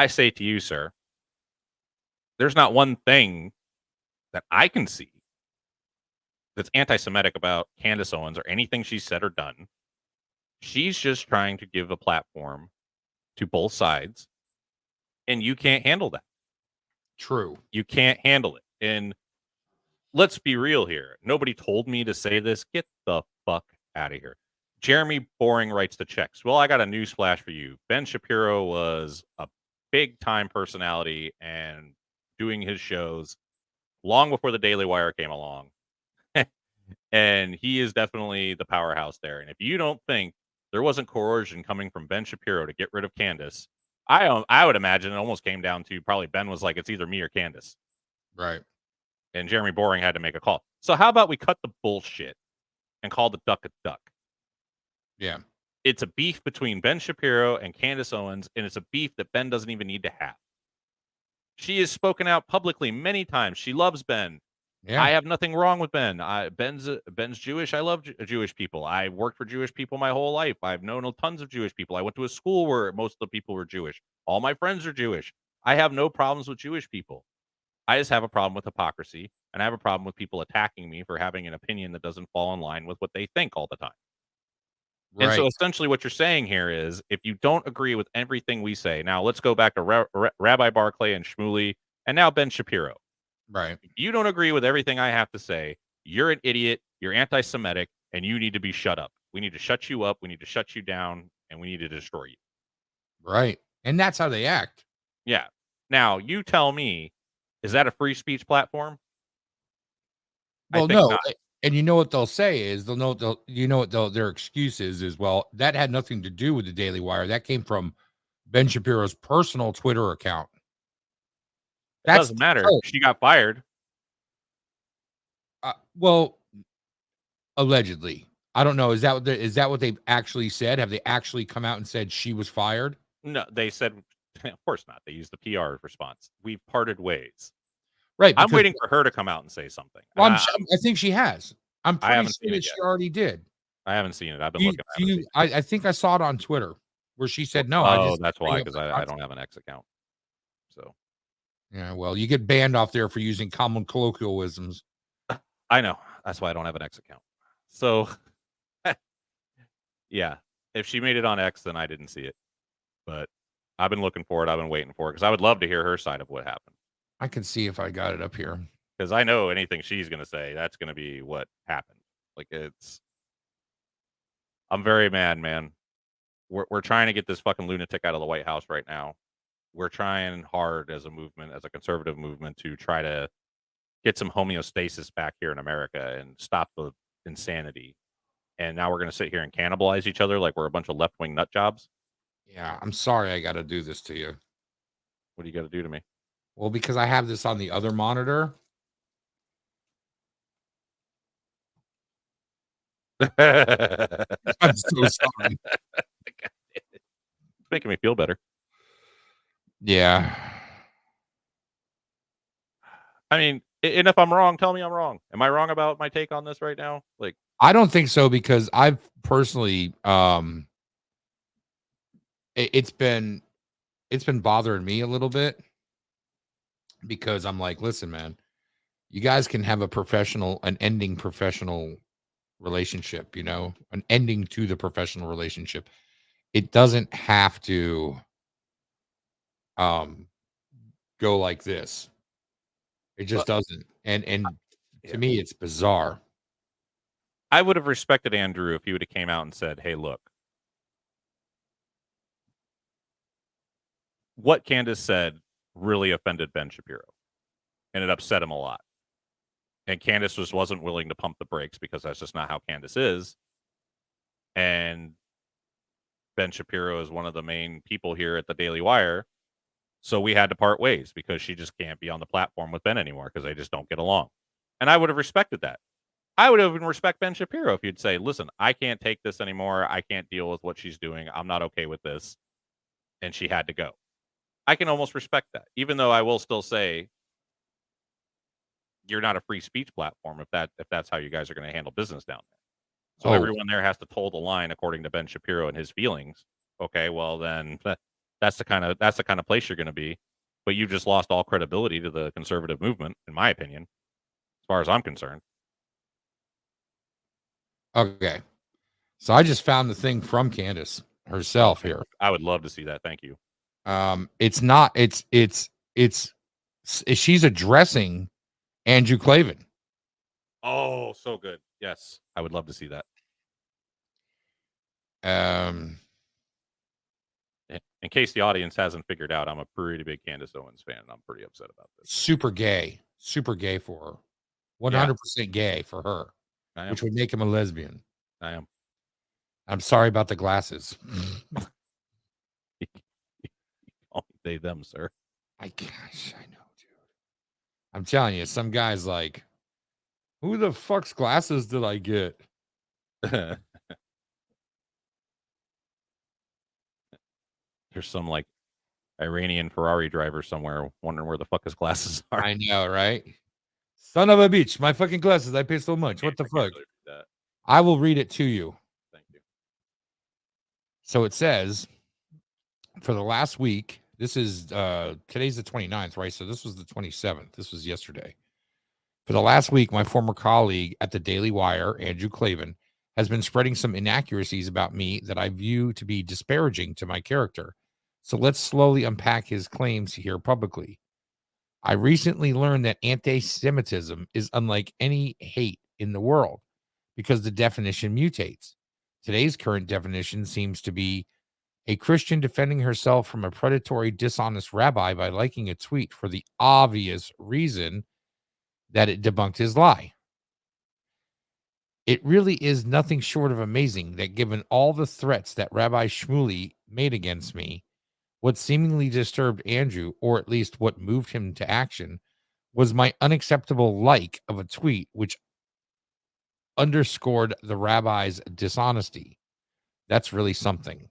I say to you, sir, there's not one thing that I can see that's anti-Semitic about Candace Owens or anything she's said or done. She's just trying to give a platform to both sides, and you can't handle that. True. You can't handle it. And let's be real here. Nobody told me to say this. Get the fuck out of here. Jeremy Boring writes the checks. Well, I got a news flash for you. Ben Shapiro was a big time personality and doing his shows long before the Daily Wire came along. And he is definitely the powerhouse there. And if you don't think there wasn't coercion coming from Ben Shapiro to get rid of Candace, I would imagine it almost came down to probably Ben was like, it's either me or Candace. Right. And Jeremy Boring had to make a call. So how about we cut the bullshit and call the duck a duck? Yeah. It's a beef between Ben Shapiro and Candace Owens, and it's a beef that Ben doesn't even need to have. She has spoken out publicly many times. She loves Ben. Yeah. I have nothing wrong with Ben. Ben's Jewish. I love Jewish people. I worked for Jewish people my whole life. I've known tons of Jewish people. I went to a school where most of the people were Jewish. All my friends are Jewish. I have no problems with Jewish people. I just have a problem with hypocrisy, and I have a problem with people attacking me for having an opinion that doesn't fall in line with what they think all the time. And so Right. essentially what you're saying here is if you don't agree with everything we say, now let's go back to Rabbi Barclay and Shmuley and now Ben Shapiro. Right. If you don't agree with everything I have to say, you're an idiot, you're anti-Semitic, and you need to be shut up. We need to shut you up, we need to shut you down, and we need to destroy you. Right. And that's how they act. Yeah. Now, you tell me, is that a free speech platform? I Well, think no. not. And you know what they'll say is their excuse is, well, that had nothing to do with the Daily Wire. That came from Ben Shapiro's personal Twitter account. It That's doesn't matter. She got fired. Well, allegedly. I don't know. Is that what they've actually said? Have they actually come out and said she was fired? No, they said, of course not. They used the PR response. We've parted ways. Right. I'm Because waiting for her to come out and say something. And well, I think she has. I'm I pretty haven't sure seen that it she yet. already did. I haven't seen it. I've been You, looking. I haven't seen it. I think I saw it on Twitter where she said, no, I Oh, just that's bring why, up because my I don't content. have an X account. So Yeah, well, you get banned off there for using common colloquialisms. I know. That's why I don't have an X account. So yeah, if she made it on X, then I didn't see it. But I've been looking for it. I've been waiting for it because I would love to hear her side of what happened. I can see if I got it up here. Because I know anything she's going to say, that's going to be what happened. Like I'm very mad, man. We're trying to get this fucking lunatic out of the White House right now. We're trying hard as a movement, as a conservative movement, to try to get some homeostasis back here in America and stop the insanity. And now we're going to sit here and cannibalize each other like we're a bunch of left wing nut jobs. Yeah, I'm sorry I got to do this to you. What do you got to do to me? Well, because I have this on the other monitor. I'm so sorry. It's making me feel better. Yeah. I mean, and if I'm wrong, tell me I'm wrong. Am I wrong about my take on this right now? Like, I don't think so because I've personally it's been bothering me a little bit because I'm like, listen, man, you guys can have an ending professional relationship, an ending to the professional relationship. It doesn't have to um go like this. It just doesn't. And to me it's bizarre. I would have respected Andrew if he would have came out and said, "Hey, look, what Candace said really offended Ben Shapiro, and it upset him a lot." And Candace wasn't willing to pump the brakes because that's just not how Candace is. And Ben Shapiro is one of the main people here at the Daily Wire. So we had to part ways because she just can't be on the platform with Ben anymore because they just don't get along. And I would have respected that. I would even respect Ben Shapiro if you'd say, listen, I can't take this anymore. I can't deal with what she's doing. I'm not okay with this. And she had to go. I can almost respect that, even though I will still say you're not a free speech platform if that's how you guys are going to handle business down there. So everyone there has to toe the line according to Ben Shapiro and his feelings. Okay, well then that's the kind of place you're going to be. But you just lost all credibility to the conservative movement, in my opinion, as far as I'm concerned. Okay. So I just found the thing from Candace herself here. I would love to see that. Thank you. It's not, she's addressing Andrew Klavan. Oh, so good. Yes. I would love to see that. In case the audience hasn't figured out, I'm a pretty big Candace Owens fan, and I'm pretty upset about this. Super gay for her. 100% gay for her, which would make him a lesbian. I am. I'm sorry about the glasses. They, them, sir. I know, dude. I'm telling you, some guy's like, who the fuck's glasses did I get? There's some like Iranian Ferrari driver somewhere wondering where the fuck his glasses are. I know, right? Son of a bitch, my fucking glasses. I pay so much. What the fuck? I will read it to you. Thank you. So it says, for the last week, this is today's the 29th, right? So this was the 27th. This was yesterday. For the last week, my former colleague at the Daily Wire, Andrew Klavan, has been spreading some inaccuracies about me that I view to be disparaging to my character. So let's slowly unpack his claims here publicly. I recently learned that anti-Semitism is unlike any hate in the world because the definition mutates. Today's current definition seems to be a Christian defending herself from a predatory, dishonest rabbi by liking a tweet for the obvious reason that it debunked his lie. It really is nothing short of amazing that given all the threats that Rabbi Shmuley made against me, what seemingly disturbed Andrew, or at least what moved him to action, was my unacceptable like of a tweet which underscored the rabbi's dishonesty. That's really something.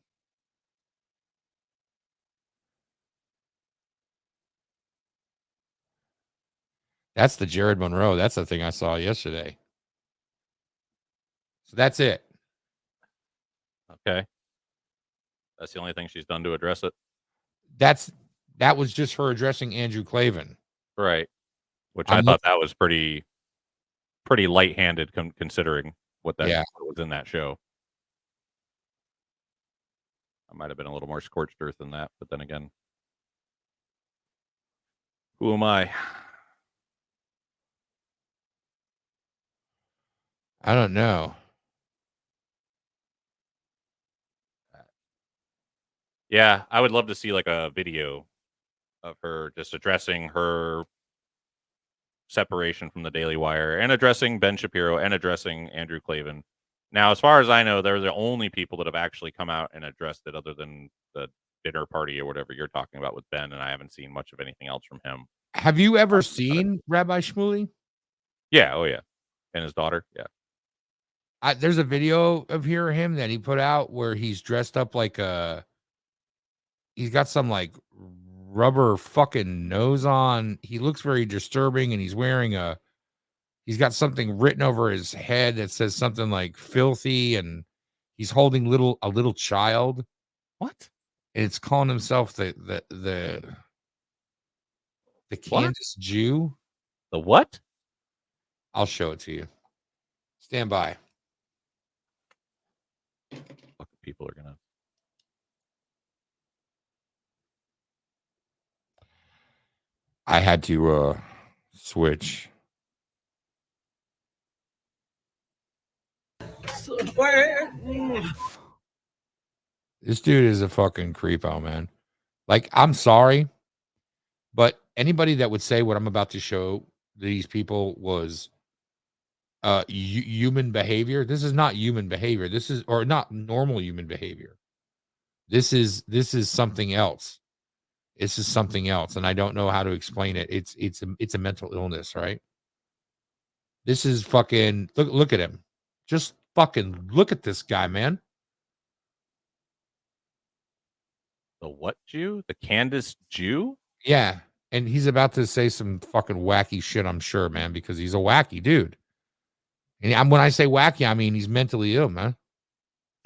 That's the Jared Monroe. That's the thing I saw yesterday. So that's it. Okay. That's the only thing she's done to address it. That was just her addressing Andrew Klavan. Right. Which I thought that was pretty light-handed considering what was in that show. I might have been a little more scorched earth than that, but then again, who am I? I don't know. Yeah, I would love to see like a video of her just addressing her separation from the Daily Wire and addressing Ben Shapiro and addressing Andrew Klavan. Now, as far as I know, they're the only people that have actually come out and addressed it other than the dinner party or whatever you're talking about with Ben, and I haven't seen much of anything else from him. Have you ever seen Rabbi Shmuley? Yeah, oh yeah. And his daughter, yeah. There's a video of him that he put out where he's dressed up like he's got some like rubber fucking nose on. He looks very disturbing, and he's got something written over his head that says something like filthy, and he's holding a little child. What? And it's calling himself the Kansas Jew. The what? I'll show it to you. Stand by. Fucking people are gonna. I had to switch. This dude is a fucking creepo, man. Like, I'm sorry, but anybody that would say what I'm about to show these people was human behavior, this is not human behavior. This is, or not normal human behavior. This is something else. This is something else, and I don't know how to explain it. It's a mental illness, right? This is fucking look at him. Just fucking look at this guy, man. The what Jew? The Candace Jew? Yeah, and he's about to say some fucking wacky shit, I'm sure, man, because he's a wacky dude. And when I say wacky, I mean he's mentally ill, man.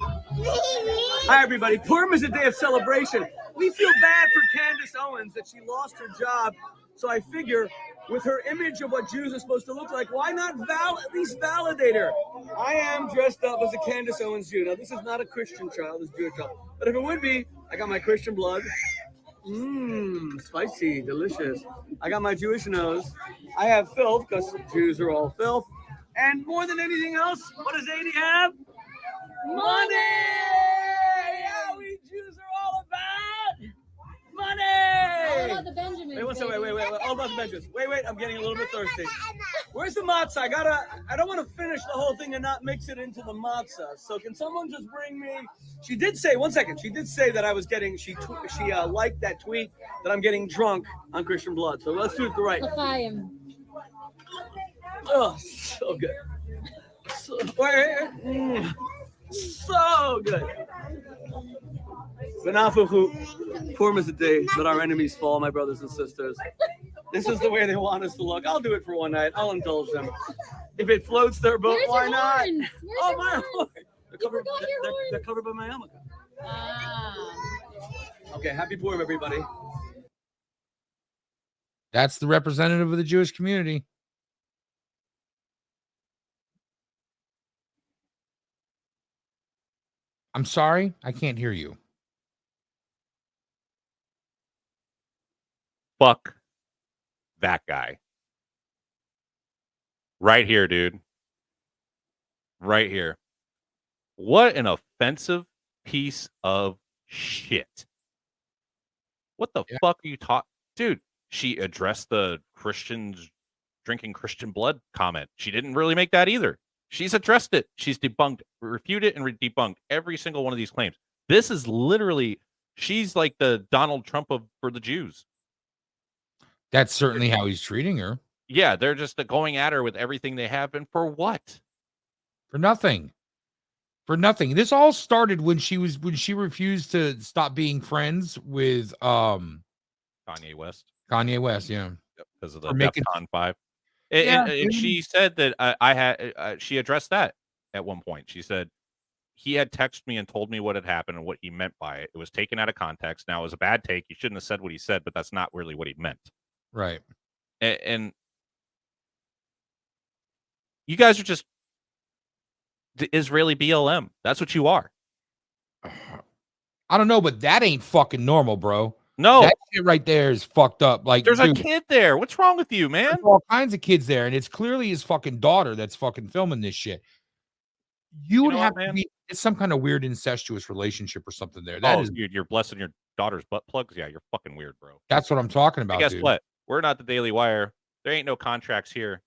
Hi, everybody. Purim is a day of celebration. we feel bad for Candace Owens that she lost her job. So I figure with her image of what Jews are supposed to look like, why not at least validate her? I am dressed up as a Candace Owens Jew. Now, this is not a Christian child, this Jewish child. But if it would be, I got my Christian blood. Mmm, spicy, delicious. I got my Jewish nose. I have filth, because Jews are all filth. And more than anything else, what does 80 have? Money! Yeah, we Jews are all about money! All about the Benjamins. Wait, wait. All about the Benjamins. Wait, I'm getting a little bit thirsty. Where's the matzah? I don't want to finish the whole thing and not mix it into the matzah. So can someone just bring me? She did say, one second, she did say that I was getting, she liked that tweet that I'm getting drunk on Christian blood. So let's do it the right. L'chaim. Oh, so good. So good. Poor is the day that our enemies fall, my brothers and sisters. This is the way they want us to look. I'll do it for one night. I'll indulge them. If it floats their boat, Where's why your not? horns? Where's Oh, your my horns? horn. They're Horns. covered by my yarmulke. Ah. Okay, happy Purim, everybody. That's the representative of the Jewish community. I'm sorry, I can't hear you. Fuck that guy. Right here, dude. Right here. What an offensive piece of shit. What the fuck are you talking? Dude, she addressed the Christians drinking Christian blood comment. She didn't really make that either. She's addressed it. She's debunked, refuted, and debunked every single one of these claims. This is literally, she's like the Donald Trump for the Jews. That's certainly how he's treating her. Yeah, they're just going at her with everything they have, and for what? For nothing. For nothing. This all started when she refused to stop being friends with Kanye West. Kanye West, yeah. Because of the For making- DEFCON 5. Yeah, And she said that she addressed that at one point. She said he had texted me and told me what had happened and what he meant by it. It was taken out of context. Now, it was a bad take. He shouldn't have said what he said, but that's not really what he meant. Right. And you guys are just the Israeli BLM. That's what you are. I don't know, but that ain't fucking normal, bro. No, that shit right there is fucked up. Like, there's dude, a kid there. What's wrong with you, man? there's all kinds of kids there, and it's clearly his fucking daughter that's fucking filming this shit. You would know have what, to man? be, it's some kind of weird incestuous relationship or something there. That is, Dude, you're blessing your daughter's butt plugs. Yeah, you're fucking weird, bro. that's what I'm talking about. And guess dude. what? We're not the Daily Wire. There ain't no contracts here.